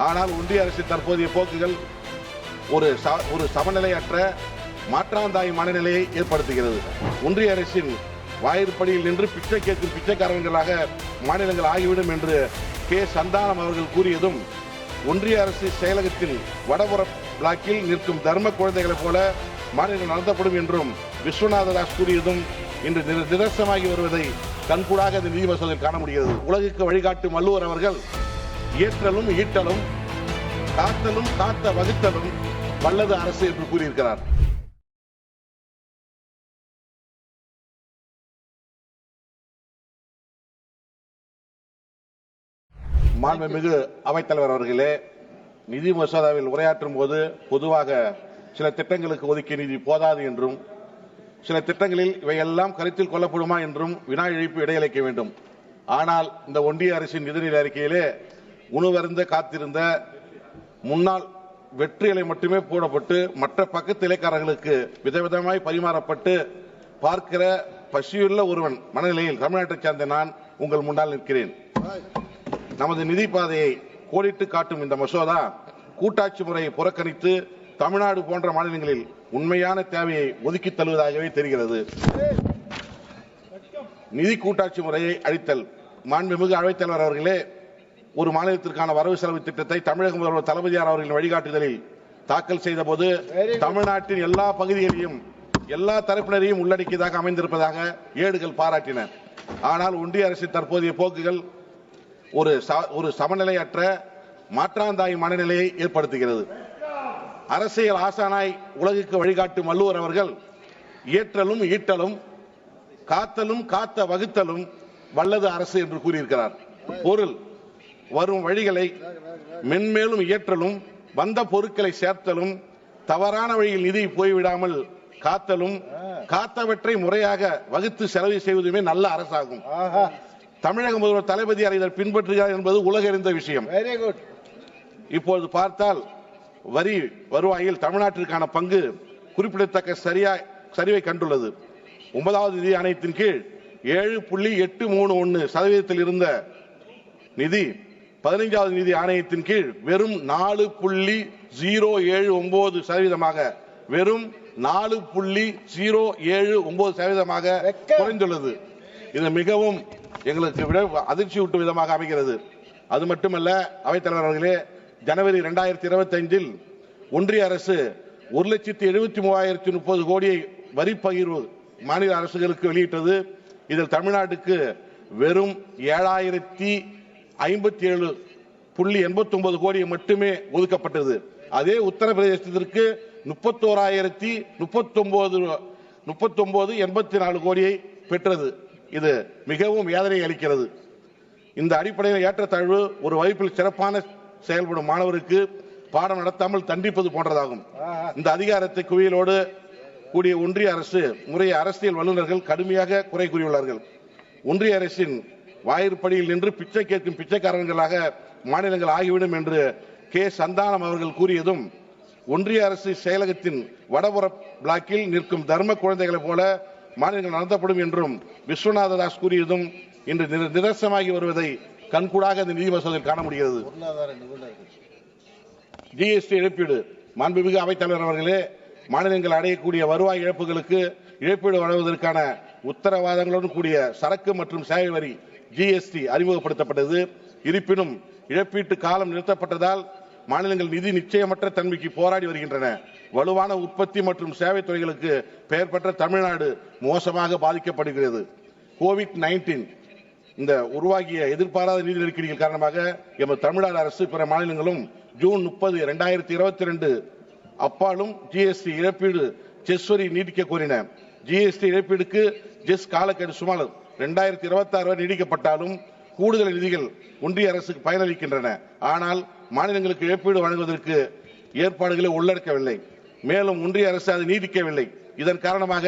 ஆனால் ஒன்றிய அரசின் தற்போதைய போக்குகள் ஒரு சமநிலையற்ற மாற்றாந்தாய் மனநிலையை ஏற்படுத்துகிறது. ஒன்றிய அரசின் வாயிற்படியில் நின்று பிச்சை கேட்கும் பிச்சைக்காரர்களாக மாநிலங்கள் ஆகிவிடும் என்று கே. சந்தானம் அவர்கள் கூறியதும், ஒன்றிய அரசு செயலகத்தின் வடபுற பிளாக்கில் நிற்கும் தர்ம குழந்தைகளைப் போல மாநிலங்கள் நடத்தப்படும் என்றும் விஸ்வநாத தாஸ் கூறியதும் இன்று நிதர்சனமாகி வருவதை கண்கூடாக இந்த நிதி மசோதாவில் காண முடிகிறது. உலகுக்கு வழிகாட்டும் வள்ளுவர் அவர்கள் இயற்றலும் ஈட்டலும் காத்தலும் காத்த வகுத்தலும் வல்லது அரசு என்று கூறியிருக்கிறார். மாண்புமிகு அவைத்தலைவர் அவர்களே, நிதி மசோதாவில் உரையாற்றும் போது பொதுவாக சில திட்டங்களுக்கு ஒதுக்கிய நிதி போதாது என்றும், சில திட்டங்களில் இவையெல்லாம் கருத்தில் கொள்ளப்படுமா என்றும் வினா எழுப்பி இடையளிக்க வேண்டும். ஆனால் இந்த ஒன்றிய அரசின் நிதிநிலை அறிக்கையிலே உணவருந்த காத்திருந்த முன்னாள் வெற்றிகளை மட்டுமே போடப்பட்டு மற்ற பக்கத்து இலைக்காரர்களுக்கு விதவிதமாய் பரிமாறப்பட்டு பார்க்கிற பசியுள்ள ஒருவன் மனநிலையில் தமிழ்நாட்டைச் சார்ந்த நான் உங்கள் முன்னால் நிற்கிறேன். நமது நிதி பாதையை கோடிட்டு காட்டும் இந்த மசோதா கூட்டாட்சி முறையை புறக்கணித்து தமிழ்நாடு போன்ற மாநிலங்களில் உண்மையான தேவையை ஒதுக்கி தள்ளுவதாகவே தெரிகிறது. நிதி கூட்டாட்சி முறையை அழித்தல். மாண்புமிகு அவைத்தலைவர் அவர்களே, ஒரு மாநிலத்திற்கான வரவு செலவு திட்டத்தை தமிழக முதல்வர் தளபதியார் அவர்களின் வழிகாட்டுதலில் தாக்கல் செய்த போது தமிழ்நாட்டின் எல்லா பகுதிகளையும் எல்லா தரப்பினரையும் உள்ளடக்கியதாக அமைந்திருப்பதாக ஏடுகள் பாராட்டின. ஆனால் ஒன்றிய அரசின் தற்போதைய போக்குகள் ஒரு சமநிலையற்ற மாற்றாந்தாய் மனநிலையை ஏற்படுத்துகிறது. அரசியல் ஆசானாய் உலகுக்கு வழிகாட்டும் வள்ளுவர் அவர்கள் இயற்றலும் ஈட்டலும் காத்தலும் காத்த வகுத்தலும் வல்லது அரசு என்று கூறியிருக்கிறார். பொருள், வரும் வழிகளை மென்மேலும் இயற்றலும் வந்த பொருட்களை சேர்த்தலும் தவறான வழியில் நிதி போய்விடாமல் காத்தலும் காத்தவற்றை முறையாக வகுத்து செலவு செய்வதுமே நல்ல அரசாகும். தமிழக முதல்வர் தளபதியார் இதை பின்பற்றுகிறார் என்பது உலகறிந்த விஷயம். இப்போது பார்த்தால் வரி வருவாயில் தமிழ்நாட்டிற்கான பங்கு குறிப்பிடத்தக்க சரிவை கண்டுள்ளது. 9வது நிதி ஆணையத்தின் கீழ் 7.831% இருந்த நிதி 15வது நிதி ஆணையத்தின் கீழ் வெறும் 4.079% வெறும் 4.079% குறைந்துள்ளது. இது மிகவும் எங்களுக்கு அதிர்ச்சி ஊட்டும் விதமாக அமைகிறது. அது மட்டுமல்ல, அவைத்தலைவர் அவர்களே, ஜனவரி 2025 ஒன்றிய அரசு 1,73,030 கோடியை வரி பகிர்வு மாநில அரசுகளுக்கு வெளியிட்டது. இதில் தமிழ்நாட்டுக்கு வெறும் 7,057.89 கோடி மட்டுமே ஒதுக்கப்பட்டது. அதே உத்தரப்பிரதேசத்திற்கு 31,039.84 கோடியை பெற்றது. இது மிகவும் வேதனை அளிக்கிறது. இந்த அடிப்படையில் ஏற்றத்தாழ்வு ஒரு வகுப்பில் சிறப்பான செயல்படும் மாணவருக்கு பாடம் நடத்தாமல் தண்டிப்பது போன்றதாகும். இந்த அதிகாரத்தை குவியலோடு கூடிய ஒன்றிய அரசு முறையை அரசியல் வல்லுநர்கள் கடுமையாக குறை கூறியுள்ளார்கள். ஒன்றிய அரசின் வாயிற்படியில் நின்று பிச்சை கேட்கும் பிச்சைக்காரர்களாக மாநிலங்கள் ஆகிவிடும் என்று கே. சந்தானம் அவர்கள் கூறியதும், ஒன்றிய அரசு செயலகத்தின் வடபுற பிளாக்கில் நிற்கும் தர்ம குழந்தைகளைப் போல மாநிலங்கள் நடத்தப்படும் என்றும் விஸ்வநாத தாஸ் கூறியதும் இன்று நிதர்சனமாகி வருவதை கண்கூடாக இந்த நிதி மசோதாவில் காண முடிகிறது. ஜிஎஸ்டி இழப்பீடு. மாண்புமிகு அவைத்தலைவர் அவர்களே, மாநிலங்கள் அடையக்கூடிய வருவாய் இழப்புகளுக்கு இழப்பீடு வழங்குவதற்கான உத்தரவாதங்களுடன் கூடிய சரக்கு மற்றும் சேவை வரி ஜிஎஸ்டி அறிமுகப்படுத்தப்பட்டது. இருப்பினும் இழப்பீட்டு காலம் நிறுத்தப்பட்டதால் மாநிலங்கள் நிதி நிச்சயமற்ற தன்மைக்கு போராடி வருகின்றன. வலுவான உற்பத்தி மற்றும் சேவை துறைகளுக்கு பெயர் பெற்ற தமிழ்நாடு மோசமாக பாதிக்கப்படுகிறது. கோவிட்-19 இந்த உருவாகிய எதிர்பாராத நிதி நெருக்கடிகள் காரணமாக எமது தமிழ்நாடு அரசு பிற மாநிலங்களும் ஜூன் 30, 2022 அப்பாலும் ஜிஎஸ்டி இழப்பீடு செஸ் வரி நீடிக்க கோரின. ஜிஎஸ்டி இழப்பீடுக்கு ஜெஸ் காலக்கெடு சுமார் 2026 வரை நீடிக்கப்பட்டாலும் கூடுதல் நிதிகள் ஒன்றிய அரசுக்கு பயனளிக்கின்றன. ஆனால் மாநிலங்களுக்கு இழப்பீடு வழங்குவதற்கு ஏற்பாடுகளை உள்ளடக்கவில்லை. மேலும் ஒன்றிய அரசு அது நீடிக்கவில்லை. இதன் காரணமாக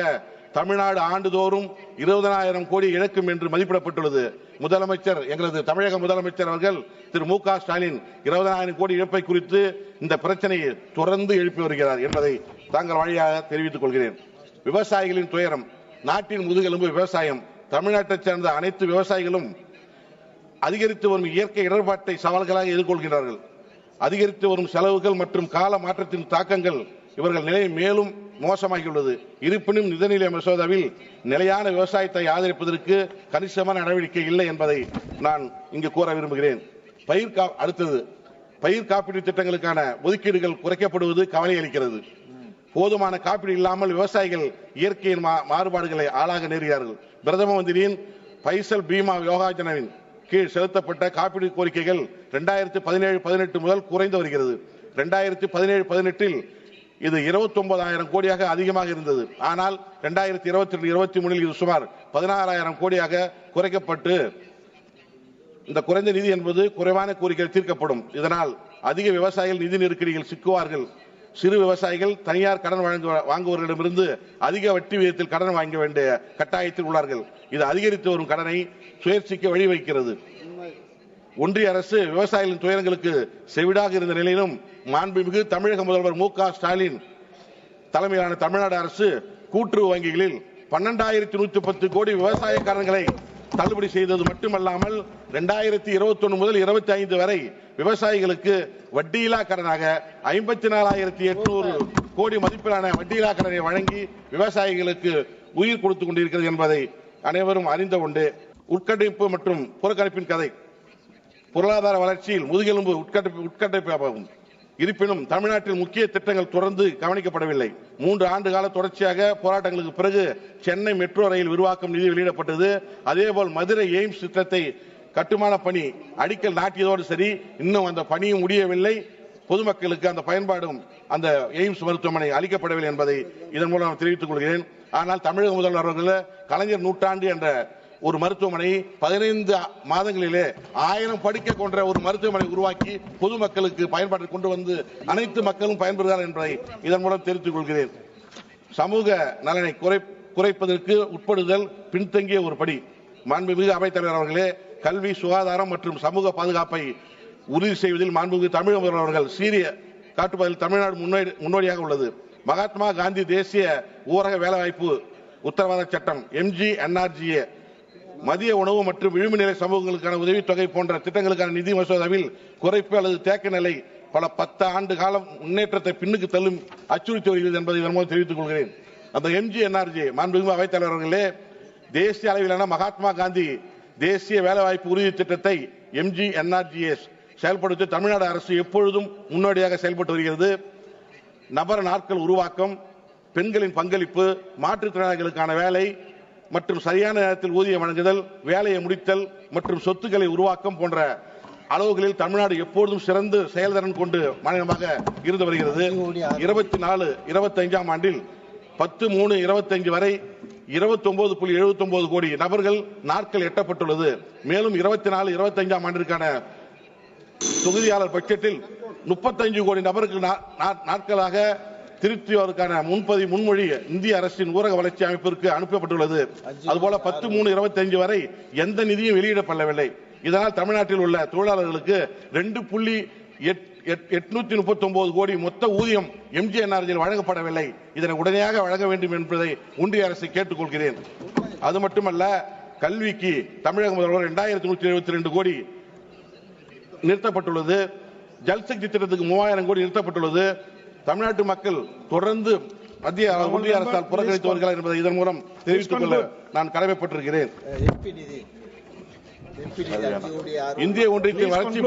தமிழ்நாடு ஆண்டுதோறும் 20,000 கோடி இழக்கும் என்று மதிப்பிடப்பட்டுள்ளது. முதலமைச்சர், எங்களது தமிழக முதலமைச்சர் அவர்கள் திரு மு க ஸ்டாலின் 20,000 கோடி இழப்பை குறித்து இந்த பிரச்சனையை தொடர்ந்து எழுப்பி வருகிறார் என்பதை தாங்கள் வழியாக தெரிவித்துக் கொள்கிறேன். விவசாயிகளின் துயரம். நாட்டின் முதுகெலும்பு விவசாயம். தமிழ்நாட்டைச் சேர்ந்த அனைத்து விவசாயிகளும் அதிகரித்து வரும் இயற்கை இடர்பாட்டை சவால்களாக எதிர்கொள்கிறார்கள். அதிகரித்து வரும் செலவுகள் மற்றும் கால மாற்றத்தின் தாக்கங்கள் இவர்கள் நிலை மேலும் மோசமாகியுள்ளது. இருப்பினும் நிதிநிலை மசோதாவில் நிலையான விவசாயத்தை ஆதரிப்பதற்கு கணிசமான நடவடிக்கை இல்லை என்பதை நான் இங்கு கூற விரும்புகிறேன். அடுத்தது பயிர் காப்பீடு திட்டங்களுக்கான ஒதுக்கீடுகள் குறைக்கப்படுவது கவலை அளிக்கிறது. போதுமான காப்பீடு இல்லாமல் விவசாயிகள் இயற்கையின் மாறுபாடுகளை ஆளாக நேருகிறார்கள். பிரதம மந்திரியின் பைசல் பீமா யோஜனாவின் கீழ் செலுத்தப்பட்ட காப்பீடு கோரிக்கைகள் 2017-18 முதல் குறைந்து வருகிறது. 2017-18 இது 29,000 கோடியாக அதிகமாக இருந்தது. ஆனால் 2022-23 இது சுமார் 16,000 கோடியாக குறைக்கப்பட்டு இந்த குறைந்த நிதி என்பது குறைவான கோரிக்கைகள் தீர்க்கப்படும். இதனால் அதிக விவசாயிகள் நிதி நெருக்கடியில் சிக்குவார்கள். சிறு விவசாயிகள் தனியார் கடன் வாங்குவர்களிடமிருந்து அதிக வட்டி விகிதத்தில் கடன் வாங்க வேண்டிய கட்டாயத்தில் உள்ளார்கள். இது அதிகரித்து வரும் கடனை சுயேட்சைக்கு வழிவகுக்கிறது. ஒன்றிய அரசு விவசாயிகளின் துயரங்களுக்கு செவிடாக இருந்த நிலையிலும் மாண்புமிகு தமிழக முதல்வர் மு.க. ஸ்டாலின் தலைமையிலான தமிழ்நாடு அரசு கூட்டுறவு வங்கிகளில் 12,110 கோடி விவசாய கடன்களை தள்ளுபடி செய்தது மட்டுமல்லாமல் 2021 முதல் 25 வரை விவசாயிகளுக்கு வட்டியில்லா கடனாக 54,800 கோடி மதிப்பிலான வட்டியில்லா கடனை வழங்கி விவசாயிகளுக்கு உயிர் கொடுத்துக் கொண்டிருக்கிறது என்பதை அனைவரும் அறிந்த ஒன்று. உட்கட்டமைப்பு மற்றும் புறக்கணிப்பின் கதை பொருளாதார வளர்ச்சியில் முதுகெலும்பு உட்கட்டமைப்பாகும். இருப்பினும் தமிழ்நாட்டில் முக்கிய திட்டங்கள் தொடர்ந்து கவனிக்கப்படவில்லை. 3 ஆண்டு கால தொடர்ச்சியாக போராட்டங்களுக்கு பிறகு சென்னை மெட்ரோ ரயில் விரிவாக்கம் நிதி வெளியிடப்பட்டது. அதேபோல் மதுரை எய்ம்ஸ் திட்டத்தை கட்டுமான பணி அடிக்கல் நாட்டியதோடு சரி, இன்னும் அந்த பணியும் முடியவில்லை. பொதுமக்களுக்கு அந்த பயன்பாடும் அந்த எய்ம்ஸ் மருத்துவமனை அளிக்கப்படவில்லை என்பதை இதன் மூலம் தெரிவித்துக் கொள்கிறேன். ஆனால் தமிழக முதல்வர் அவர்கள் கலைஞர் நூற்றாண்டு என்ற ஒரு மருத்துவமனை 15 மாதங்களிலே 1000 படுக்கை கொண்ட ஒரு மருத்துவமனை உருவாக்கி பொதுமக்களுக்கு பயன்பாட்டில் கொண்டு வந்து அனைத்து மக்களும் பயன்பெறுகிறார்கள் என்பதை இதன் மூலம் தெரிவித்துக் கொள்கிறேன். சமூக நலனை குறைப்பதற்கு உட்படுதல் பின்தங்கிய ஒரு படி. மாண்புமிகு அவைத்தலைவர் அவர்களே, கல்வி, சுகாதாரம் மற்றும் சமூக பாதுகாப்பை உறுதி செய்வதில் மாண்புமிகு தமிழக முதல்வர் அவர்கள் சீரிய காட்டுவதில் தமிழ்நாடு முன்னோடியாக உள்ளது. மகாத்மா காந்தி தேசிய ஊரக வேலைவாய்ப்பு உத்தரவாத சட்டம் MGNRGA, மதிய உணவு மற்றும் விளிம்புநிலை சமூகங்களுக்கான உதவித்தொகை போன்ற திட்டங்களுக்கான நிதி மசோதாவில் குறைப்பு அல்லது தேக்க நிலை பல 10 ஆண்டு காலம் முன்னேற்றத்தை பின்னுக்கு தள்ளும் அச்சுறுத்தி வருகிறது என்பதை இதன் மூலம் தெரிவித்துக் கொள்கிறேன். அந்த MGNRGA மாண்புமிகு அவைத்தலைவர் அவர்களே, தேசிய அளவிலான மகாத்மா காந்தி தேசிய வேலைவாய்ப்பு உறுதி திட்டத்தை MGNRGS செயல்படுத்தி தமிழ்நாடு அரசு எப்பொழுதும் முன்னோடியாக செயல்பட்டு வருகிறது. நபர் நாட்கள் உருவாக்கம், பெண்களின் பங்களிப்பு, மாற்றுத்திறனாளிகளுக்கான வேலை மற்றும் சரியான நேரத்தில் ஊதியம் வழங்குதல், வேலையை முடித்தல் மற்றும் சொத்துக்களை உருவாக்கம் போன்ற அளவுகளில் தமிழ்நாடு எப்பொழுதும் சிறந்து செயல்திறன் கொண்டு மாநிலமாக இருந்து வருகிறது. 24-25 ஆண்டில் 10/3/25 வரை 29.79 கோடி நபர்கள் நாட்கள் எட்டப்பட்டுள்ளது. மேலும் 24-25 ஆண்டிற்கான தொகுதியாளர் பட்ஜெட்டில் 35 கோடி நபருக்கு நாட்களாக திருத்துவதற்கான முன்மொழி இந்திய அரசின் ஊரக வளர்ச்சி அமைப்பிற்கு அனுப்பப்பட்டுள்ளது. அதுபோல 10/3/25 வரை எந்த நிதியும் வெளியிடப்படவில்லை. இதனால் தமிழ்நாட்டில் உள்ள தொழிலாளர்களுக்கு 2.839 கோடி மொத்த ஊதியம் MGNRGA வழங்கப்படவில்லை. இதனை உடனடியாக வழங்க வேண்டும் என்பதை ஒன்றிய அரசை கேட்டுக் கொள்கிறேன். அது மட்டுமல்ல, கல்விக்கு தமிழக முதல்வர் 2,172 கோடி நிறுத்தப்பட்டுள்ளது. ஜல்சக்தி திட்டத்துக்கு 3000 கோடி நிறுத்தப்பட்டுள்ளது. தமிழ்நாட்டு மக்கள் தொடர்ந்து ஒன்றிய அரசால் புறக்கணித்து வருகிறார் என்பதை இதன் மூலம் தெரிவித்துக் கொள்ள நான் கடமைப்பட்டிருக்கிறேன். இந்திய ஒன்றியத்தின் வளர்ச்சி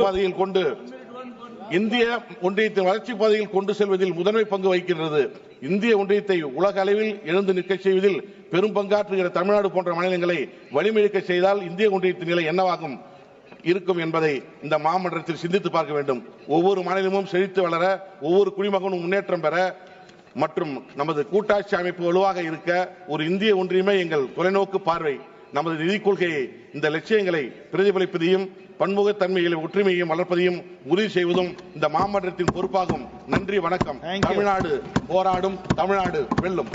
பாதையில் கொண்டு செல்வதில் முதன்மை பங்கு வகிக்கின்றது. இந்திய ஒன்றியத்தை உலக அளவில் எழுந்து நிற்க செய்வதில் பெரும் பங்காற்றுகிற தமிழ்நாடு போன்ற மாநிலங்களை வலிமைக்க செய்தால் இந்திய ஒன்றியத்தின் நிலை என்னவாகும் இருக்கும் என்பதை இந்த மாமன்றத்தில் சிந்தித்து பார்க்க வேண்டும். ஒவ்வொரு மாநிலமும் செழித்து வளர, ஒவ்வொரு குடிமகனும் முன்னேற்றம் பெற மற்றும் நமது கூட்டாட்சி அமைப்பு வலுவாக இருக்க ஒரு இந்திய ஒன்றியமே எங்கள் தொலைநோக்கு பார்வை. நமது நிதி கொள்கையை இந்த லட்சியங்களை பிரதிபலிப்பதையும் பன்முகத்தன்மையிலும் ஒற்றுமையையும் வளர்ப்பதையும் உறுதி செய்வதும் இந்த மாமன்றத்தின் பொறுப்பாகும். நன்றி, வணக்கம். தமிழ்நாடு போராடும், தமிழ்நாடு வெல்லும்.